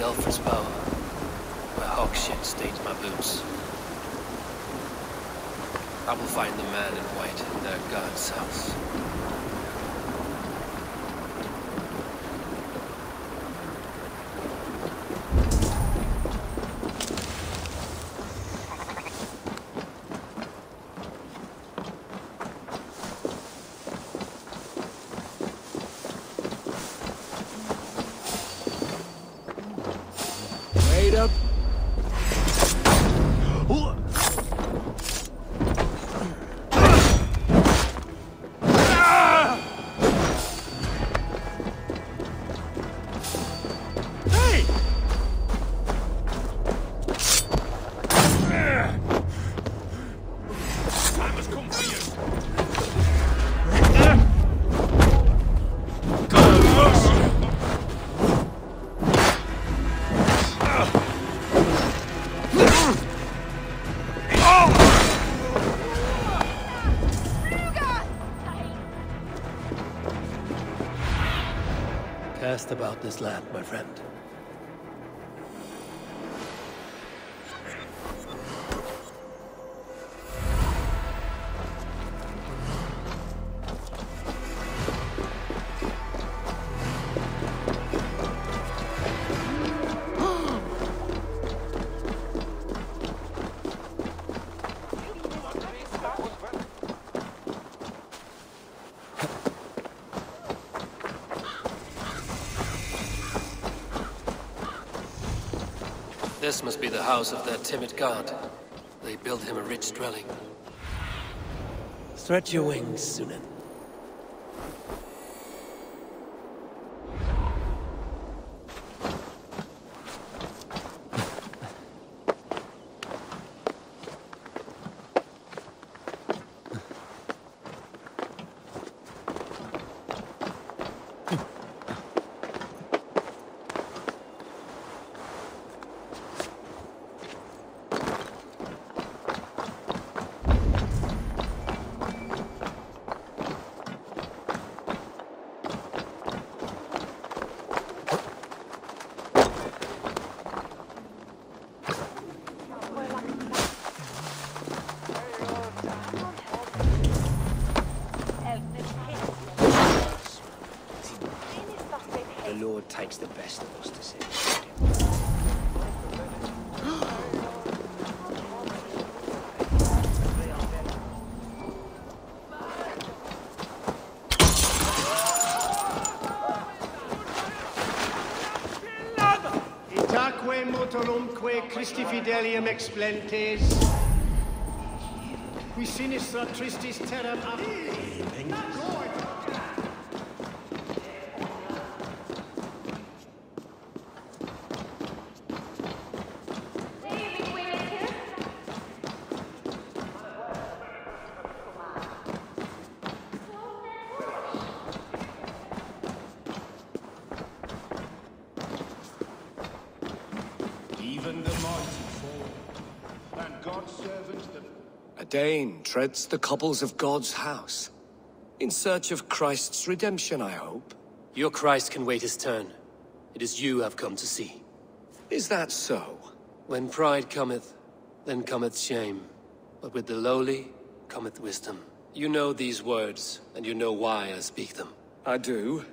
Alfred's power, where hawk shit stains my boots. I will find the man in white in their god's house. Cast about this land, my friend. This must be the house of that timid god. They built him a rich dwelling. Stretch your wings, Sunan. The Lord takes the best of us to see. Itaque motorumque Christi fidelium explentes, qui sinistra tristis terram Even the mighty fall, and God's servants the... A Dane treads the cobbles of God's house. In search of Christ's redemption, I hope. Your Christ can wait his turn. It is you I've come to see. Is that so? When pride cometh, then cometh shame. But with the lowly cometh wisdom. You know these words, and you know why I speak them. I do.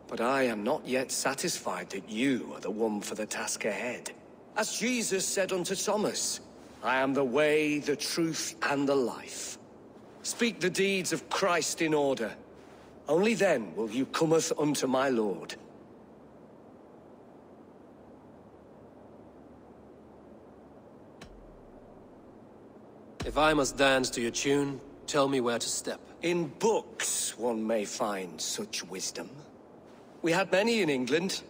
But I am not yet satisfied that you are the one for the task ahead. As Jesus said unto Thomas, I am the way, the truth, and the life. Speak the deeds of Christ in order, Only then will you cometh unto my lord. If I must dance to your tune, tell me where to step. In books one may find such wisdom. We had many in England,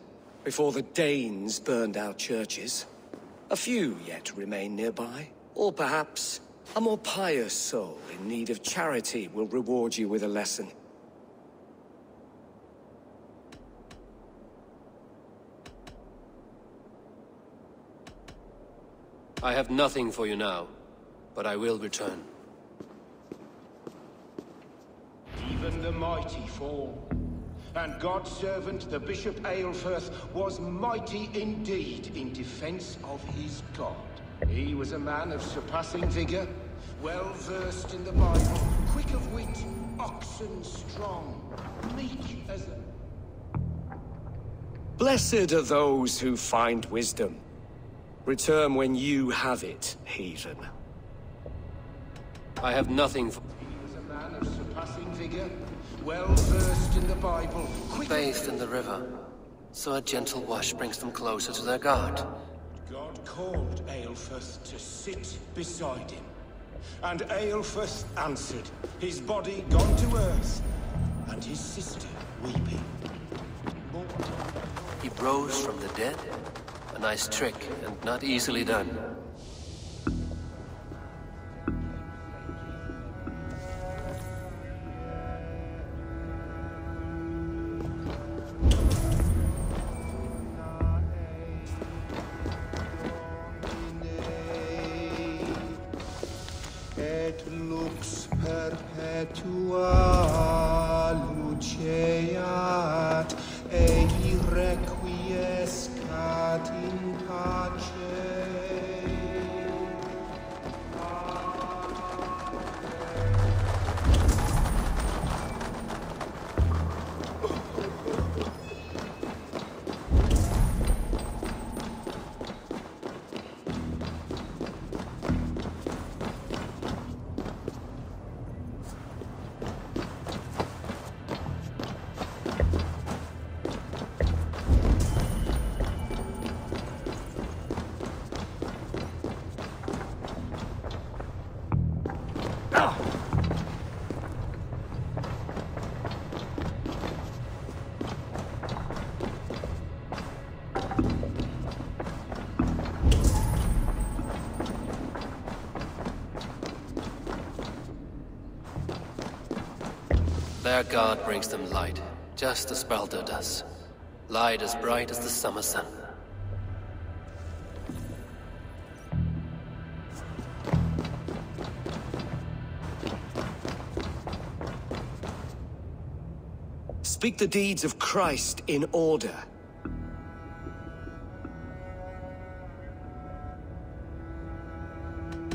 before the Danes burned our churches. A few yet remain nearby. Or perhaps a more pious soul in need of charity will reward you with a lesson. I have nothing for you now, but I will return. Even the mighty fall. And God's servant, the Bishop Aelfirth, was mighty indeed in defense of his God. He was a man of surpassing vigor, well-versed in the Bible, quick of wit, oxen strong, meek as a... Blessed are those who find wisdom. Return when you have it, heathen. I have nothing for... He was a man of surpassing vigor, well-versed in the Bible, quick... Bathed in the river, so a gentle wash brings them closer to their God. God called Aelfirth to sit beside him. And Aelfirth answered, his body gone to earth, and his sister weeping. He rose from the dead? A nice trick, and not easily done. Et lux perpetua luceat, ei requiescat in pace. Their God brings them light, just as Baldur does. Light as bright as the summer sun. Speak the deeds of Christ in order.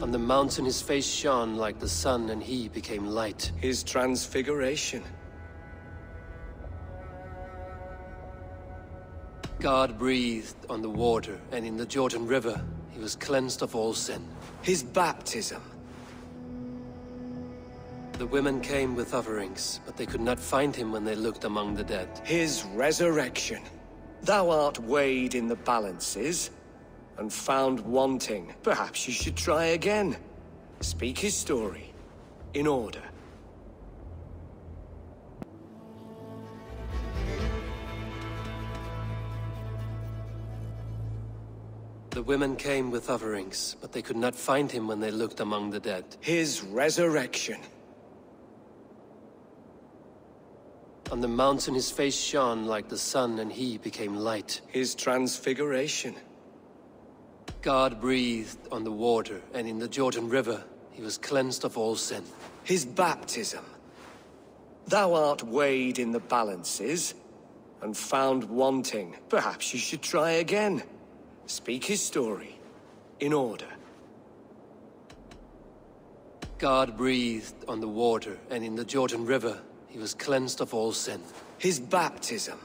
On the mountain his face shone like the sun, and he became light. His transfiguration. God breathed on the water, and in the Jordan River he was cleansed of all sin. His baptism. The women came with offerings, but they could not find him when they looked among the dead. His resurrection. Thou art weighed in the balances, and found wanting. Perhaps you should try again. Speak his story, in order. The women came with offerings, but they could not find him when they looked among the dead. His resurrection. On the mountain his face shone like the sun, and he became light. His transfiguration. God breathed on the water, and in the Jordan River he was cleansed of all sin. His baptism. Thou art weighed in the balances, and found wanting. Perhaps you should try again. Speak his story, in order. God breathed on the water, and in the Jordan River he was cleansed of all sin. His baptism.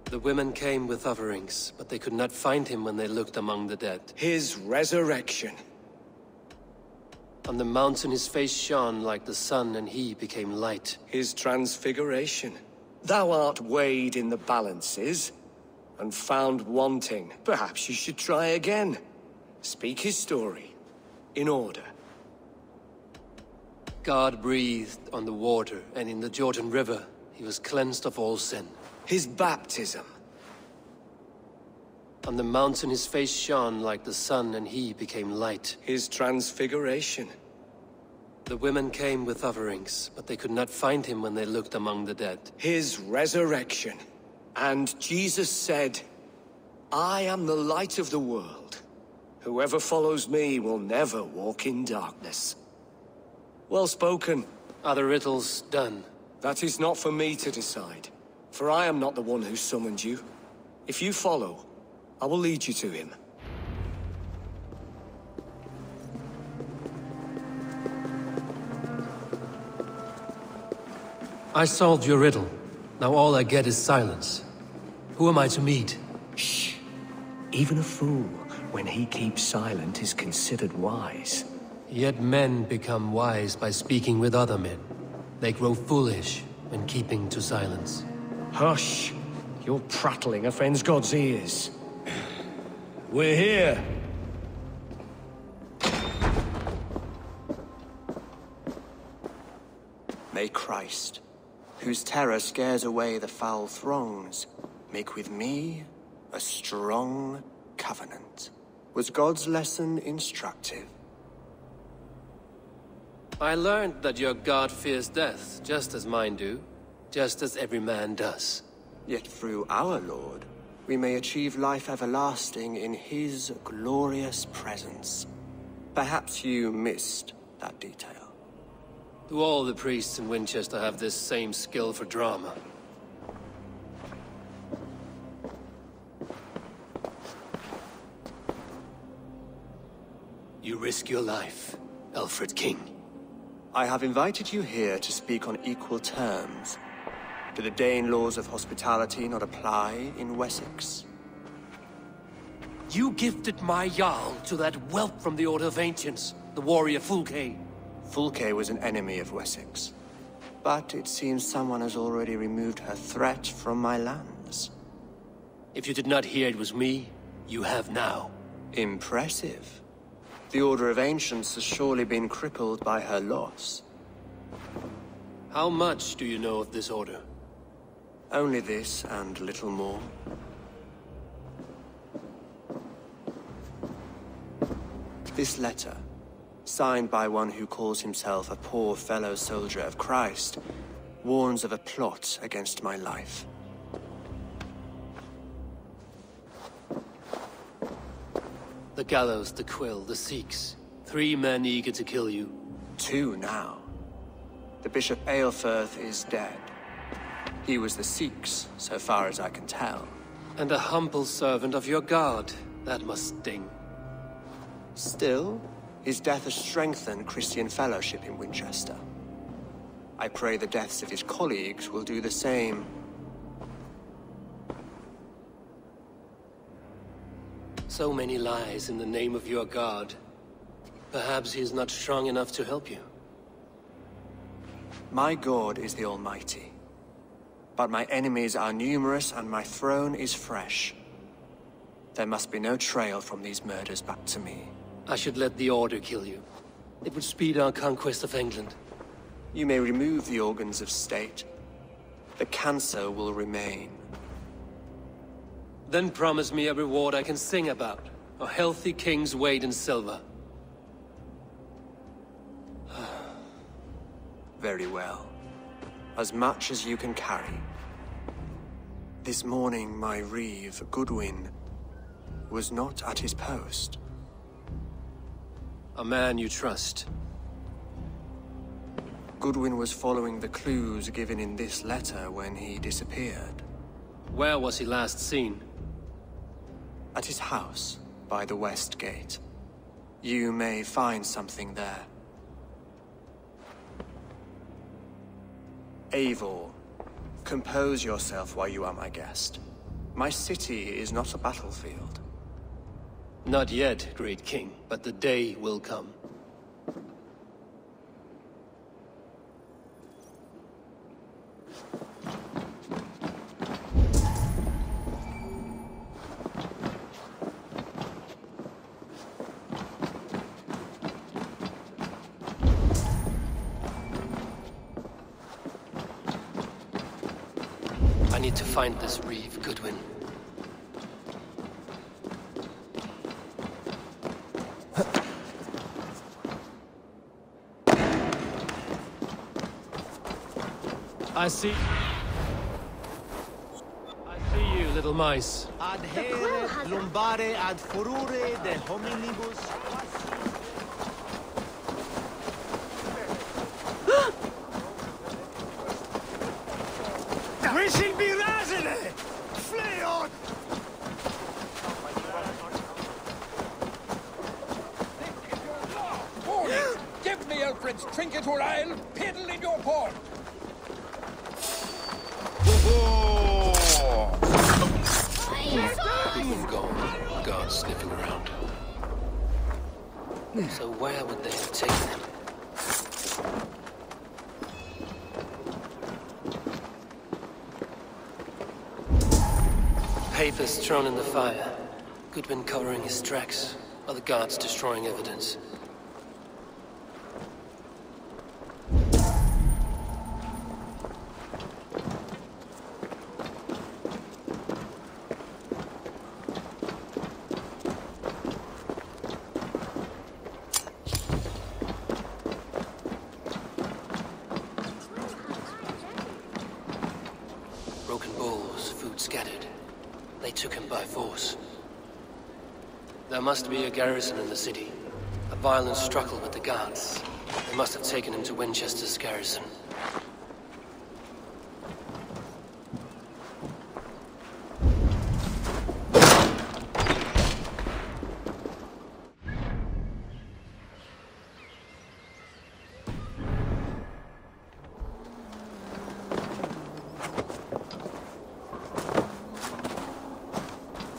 The women came with offerings, but they could not find him when they looked among the dead. His resurrection. On the mountain his face shone like the sun, and he became light. His transfiguration. Thou art weighed in the balances, and found wanting. Perhaps you should try again. Speak his story, in order. God breathed on the water, and in the Jordan River he was cleansed of all sin. His baptism. On the mountain his face shone like the sun, and he became light. His transfiguration. The women came with offerings, but they could not find him when they looked among the dead. His resurrection. And Jesus said, I am the light of the world. Whoever follows me will never walk in darkness. Well spoken. Are the riddles done? That is not for me to decide, for I am not the one who summoned you. If you follow, I will lead you to him. I solved your riddle. Now all I get is silence. Who am I to meet? Shh. Even a fool, when he keeps silent, is considered wise. Yet men become wise by speaking with other men. They grow foolish when keeping to silence. Hush! Your prattling offends God's ears. We're here! May Christ, whose terror scares away the foul throngs, make with me a strong covenant. Was God's lesson instructive? I learned that your God fears death, just as mine do, just as every man does. Yet through our Lord, we may achieve life everlasting in his glorious presence. Perhaps you missed that detail. Do all the priests in Winchester have this same skill for drama? You risk your life, Alfred King. I have invited you here to speak on equal terms. Do the Dane laws of hospitality not apply in Wessex? You gifted my Jarl to that whelp from the Order of Ancients, the warrior Fulke. Fulke was an enemy of Wessex. But it seems someone has already removed her threat from my lands. If you did not hear it was me, you have now. Impressive. The Order of Ancients has surely been crippled by her loss. How much do you know of this order? Only this and little more. This letter, signed by one who calls himself a poor fellow soldier of Christ, warns of a plot against my life. The gallows, the quill, the Sikhs. 3 men eager to kill you. 2 now. The Bishop Aelfirth is dead. He was the Sikhs, so far as I can tell. And a humble servant of your god. That must sting. Still, his death has strengthened Christian fellowship in Winchester. I pray the deaths of his colleagues will do the same. So many lies in the name of your god. Perhaps he is not strong enough to help you. My God is the Almighty. But my enemies are numerous and my throne is fresh. There must be no trail from these murders back to me. I should let the Order kill you. It would speed our conquest of England. You may remove the organs of state. The cancer will remain. Then promise me a reward I can sing about. A healthy king's weight in silver. Very well. As much as you can carry. This morning, my reeve, Goodwin, was not at his post. A man you trust. Goodwin was following the clues given in this letter when he disappeared. Where was he last seen? At his house, by the West Gate. You may find something there. Eivor, compose yourself while you are my guest. My city is not a battlefield. Not yet, great king, but the day will come. I need to find this Reeve, Goodwin. I see you, little mice. Ad here lumbare ad furore de hominibus. We shall be razile! Flee on! Warning! Give me Alfred's trinket or I'll piddle in your port! Goodwin gone. Guards sniffing around. So where would they have taken him? Papers thrown in the fire. Goodwin covering his tracks. Other guards destroying evidence. Broken bowls, food scattered. They took him by force. There must be a garrison in the city. A violent struggle with the guards. They must have taken him to Winchester's garrison.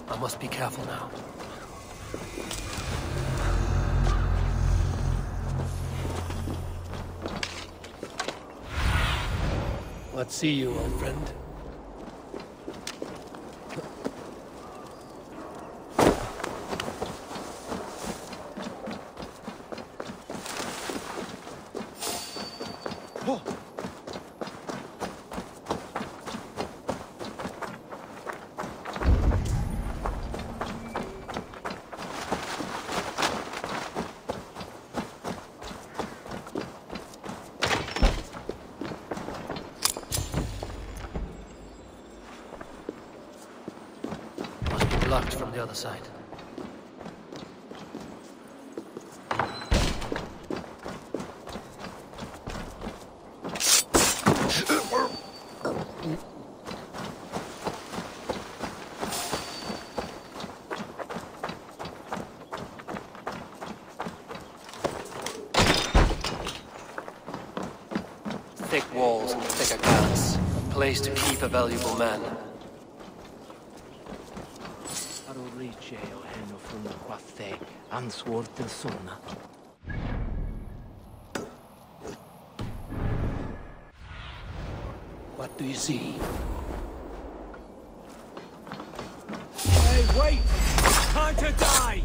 I must be careful now. Let's see you, old friend. Locked from the other side. Thick walls and thicker guards. A place to keep a valuable man. What do you see? Hey, wait! Time to die!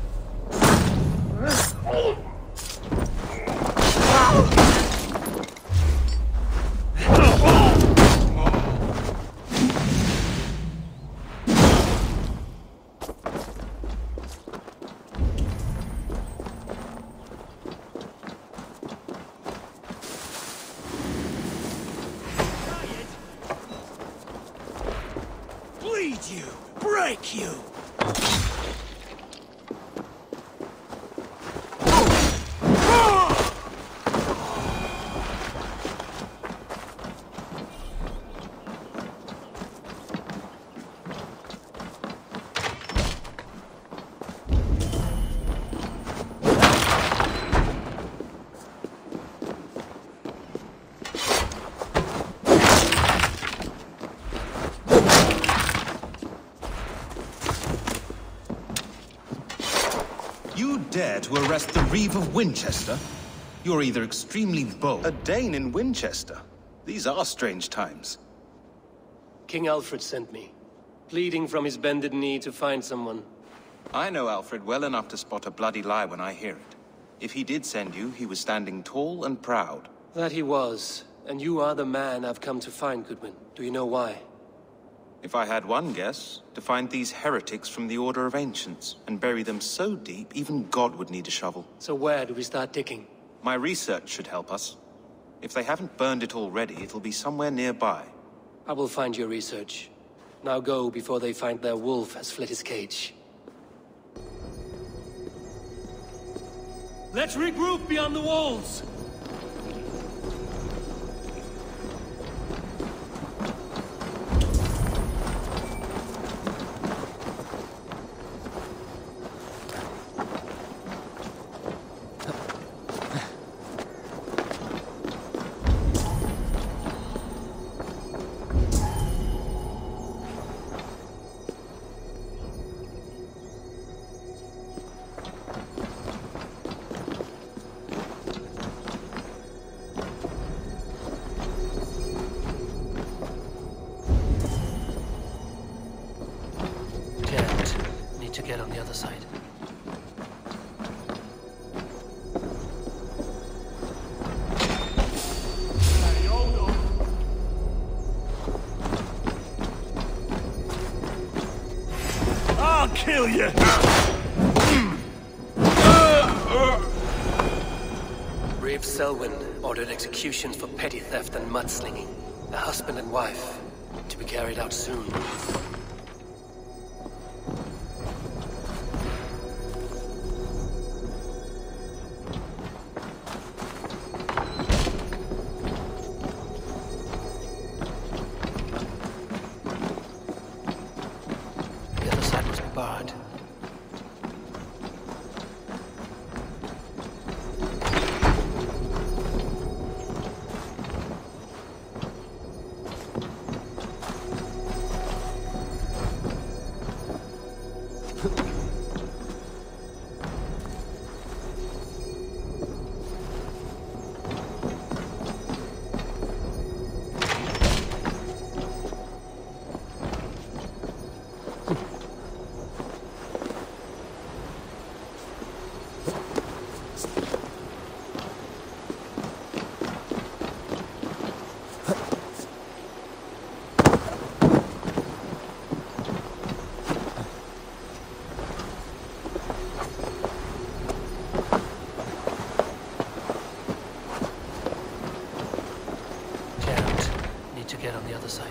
You! Break you! You dare to arrest the Reeve of Winchester? You're either extremely bold... A Dane in Winchester? These are strange times. King Alfred sent me, pleading from his bended knee to find someone. I know Alfred well enough to spot a bloody lie when I hear it. If he did send you, he was standing tall and proud. That he was, and you are the man I've come to find, Goodwin. Do you know why? If I had one guess, to find these heretics from the Order of Ancients and bury them so deep, even God would need a shovel. So where do we start digging? My research should help us. If they haven't burned it already, it'll be somewhere nearby. I will find your research. Now go before they find their wolf has fled his cage. Let's regroup beyond the walls! To get on the other side. I'll kill you! Reeve Selwyn ordered executions for petty theft and mudslinging. A husband and wife, to be carried out soon. Barred. To get on the other side.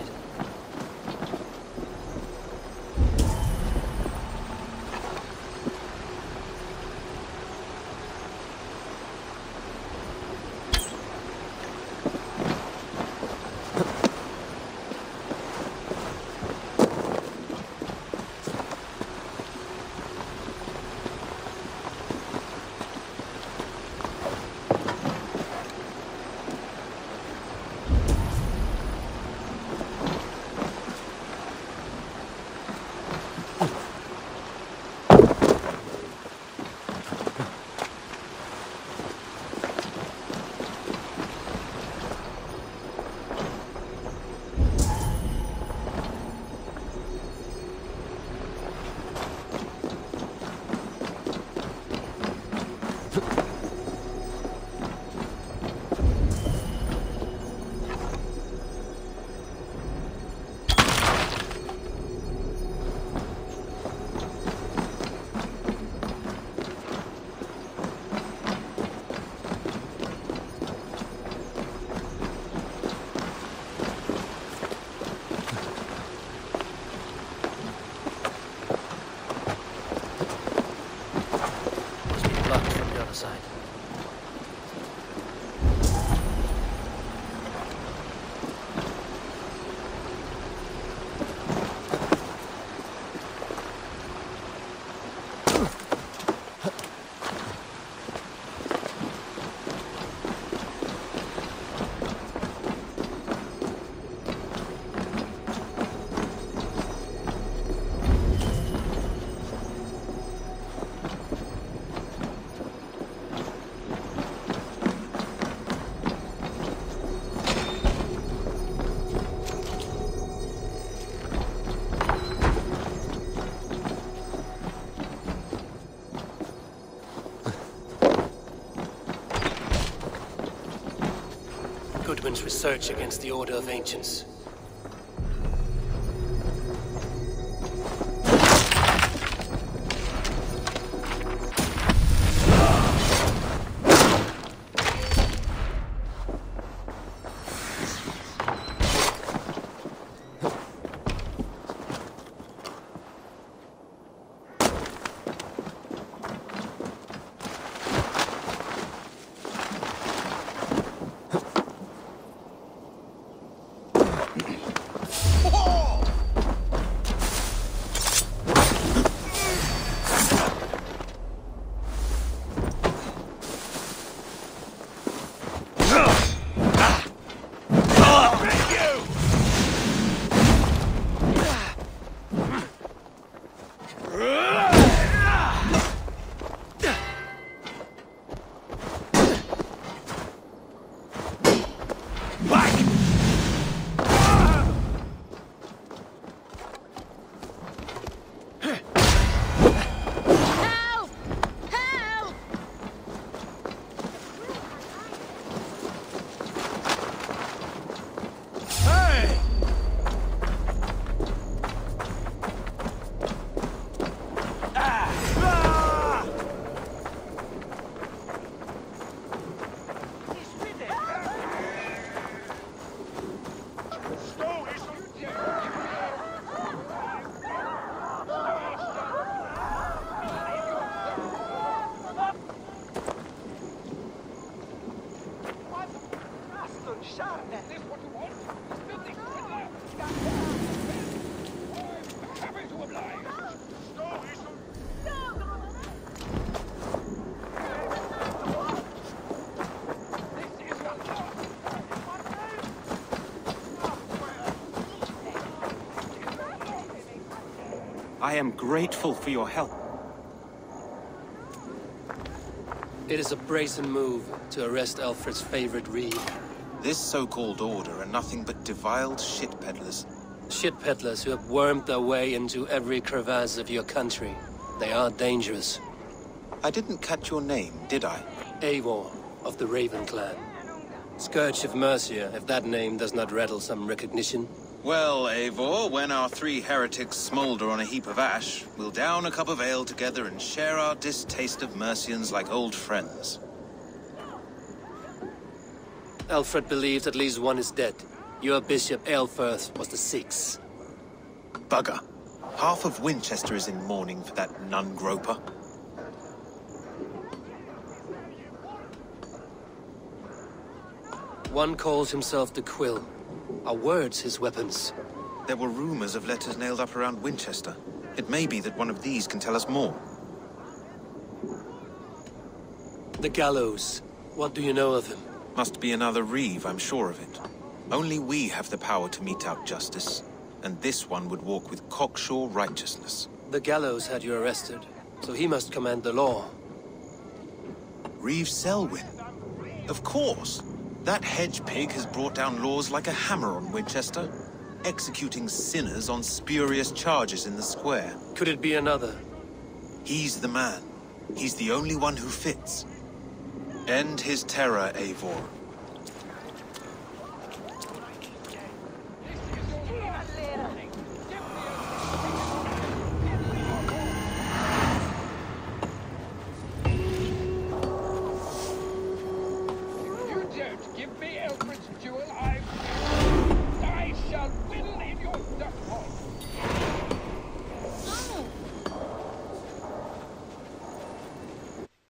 Side. Goodwin's research against the Order of Ancients. this what you want? Filthy criminal! I'm happy to oblige. I am grateful for your help. It is a brazen move to arrest Alfred's favorite reeve. This so-called order are nothing but deviled shit peddlers. Shit peddlers who have wormed their way into every crevasse of your country. They are dangerous. I didn't catch your name, did I? Eivor, of the Raven clan. Scourge of Mercia, if that name does not rattle some recognition. Well, Eivor, when our three heretics smolder on a heap of ash, we'll down a cup of ale together and share our distaste of Mercians like old friends. Alfred believes at least one is dead. Your Bishop Aelfirth was the sixth. Bugger. Half of Winchester is in mourning for that nun-groper. One calls himself the Quill. Are words his weapons? There were rumors of letters nailed up around Winchester. It may be that one of these can tell us more. The gallows. What do you know of him? Must be another reeve, I'm sure of it. Only we have the power to mete out justice, and this one would walk with cocksure righteousness. The gallows had you arrested, so he must command the law. Reeve Selwyn? Of course! That hedge pig has brought down laws like a hammer on Winchester, executing sinners on spurious charges in the square. Could it be another? He's the man. He's the only one who fits. End his terror, Eivor. You don't give me